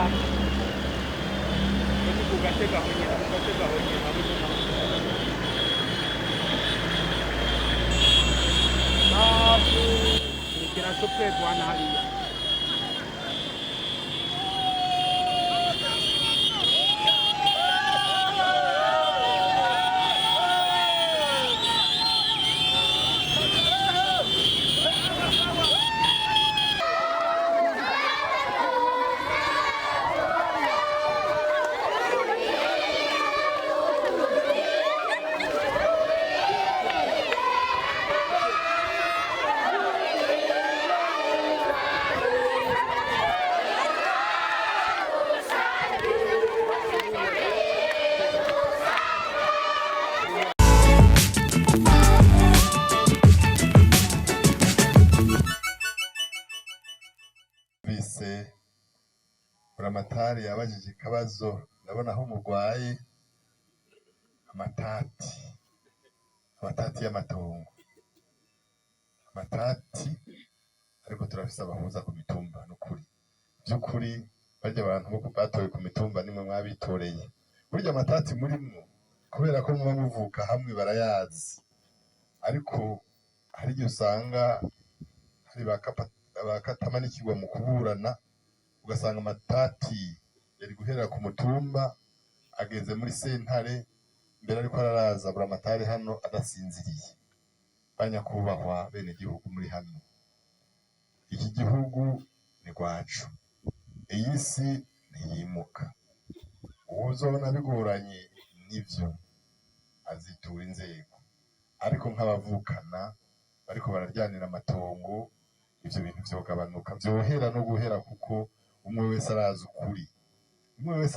Ini bukan tegak punya, bukan tegak punya. Tapi tu nak. Aku kira supet warna hari. Bise buramatari yabajije ikibazo ndabona aho umurwayi amatati y'amatongo ariko turafise abahuza ku mitumba n'ukuri by'ukuri barya abantu bo batoye ku mitumba nimwe mwabitoreye burya amatati murimwo kubera ko muba muvuka hamwe barayazi ariko hari igihe usanga hari bakatamanikirwa mu kuburana ugasanga amatati yari guherera ku mutumba ageze muri sentare mbere ariko araraza buramatari hano adasinziriye banyakubahwa bene gihugu muri hano iki gihugu ni rwacu iyi si ntiyimuka uwuzobona bigoranye nivyo azitura inzego ariko nk'abavukana bariko bararyanira amatongo ivyo bintu vyogabanuka vyohera no guhera kuko umwe wese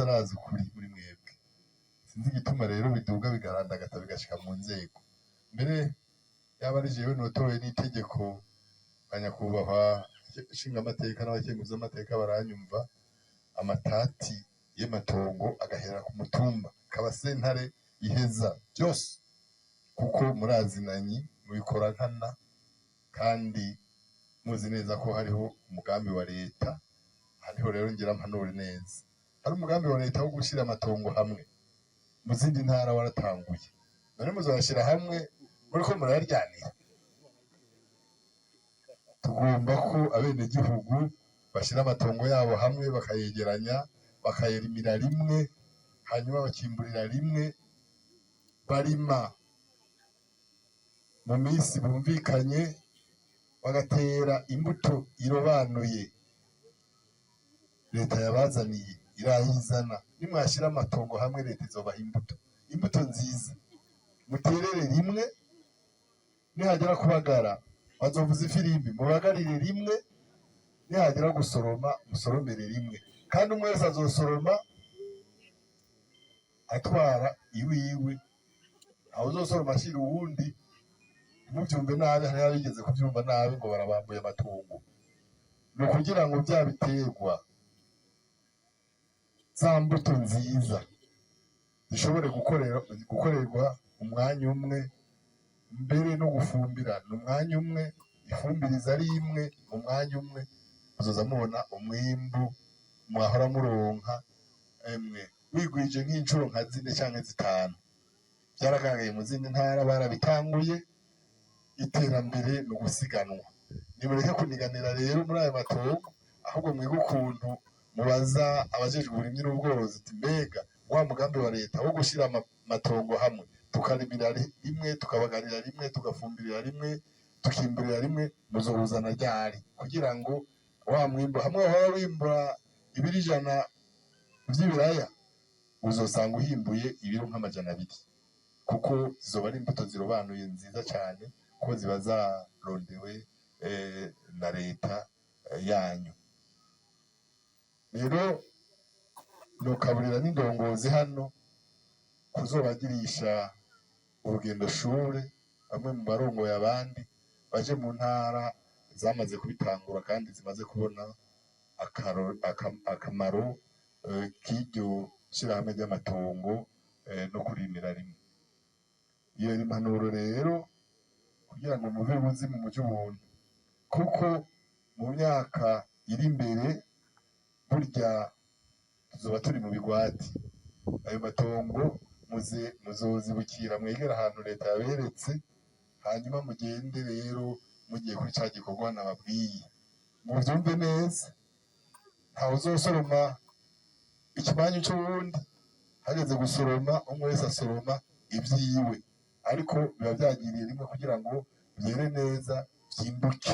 arazi ukuri muri mwebwe sinzi igituma rero biduga bigarandagata bigashika mu nzego mbere yaba ari jewe notowe n'itegeko banyakubahwa nshinga amateka n'abakenguza amateka baranyumva amatati y'amatongo agahera ku mutumba kaba sentare iheza byose kuko murazinanyi mubikora nkana kandi muzi neza ko hariho umugambi wa leta hariho rero ngira mpanure neza hari umugambi wa leta wo gushira amatongo hamwe mu zindi ntara waratanguye none muzabashira hamwe muriko murayaryanira tugomba ko abene gihugu bashira amatongo yabo hamwe bakayegeranya bakayerimira rimwe hanyuma bakimburira rimwe barima mu minsi bumvikanye bagatera imbuto irobanuye leta yabazaniye irayizana nimwashira amatongo hamwe leta izobaha imbuto nziza muterere rimwe nihagera kubagara bazovuza ifirimbi mubagarire rimwe nihagera gusoroma musoromere rimwe kandi umwe wese azosoroma atwara iwiwe aho uzosoroma ashira uwundi mubyumve nabi hari abigeze kubyumva nabi ngo barabambuye amatungo no kugira ngo bya biterwa za mbuto nziza zishobore gukorerwa umwanya umwe mbere no gufumbira n'umwanya umwe ifumbiriza ari imwe mu mwanya umwe muzoza mubona umwimbu mwahora muronka emwe wigwije nk'incuro nka 4 canke 5 byaragaragaye mu zindi ntara barabitanguye iterambere no gusiganwa nimureke kuniganira rero muri ayo matongo ahubwo mwiga ukuntu mubaza abajejwe uburimyi n'ubworozi mbega wa mugambi wa leta wo gushira amatongo hamwe tukarimira rimwe tukabagarira rimwe tugafumbirira rimwe tukimburira rimwe muzohuzana ryari kugira ngo wa mwimbo hamwe waba wimbura ibiri 100 vy'ibiraya uzosanga uhimbuye ibiro nk'amajana 2 kuko zizoba ari imbuto zirobanuye nziza cyane ko ziba zarondewe na leta yanyu rero nokaburira n'indongozi hano kuzobagirisha urugendo shure bamwe mu barongoye abandi baje mu ntara zamaze kubitangura kandi zimaze kubona akamaro k'iryo shirahamwe ry'amatongo no kurimira rimwe iyo impanuro rero kugira ngo muve ubuzima mu by'ubuntu kuko mu myaka iri imbere burya tuzoba turi mu bigwati. Ayo matongo muzozibukira mwegera ahantu leta yaberetse, hanyuma mugende rero mugiye kuri ca gikorwa nababwiye, muvyumve neza. Ntawe uzosoroma ikimanyu c'uwundi, hageze gusoroma umwe wese asoroma ivyiwe, ariko biba vyagiriye rimwe kugira ngo vyere neza vyimbuke.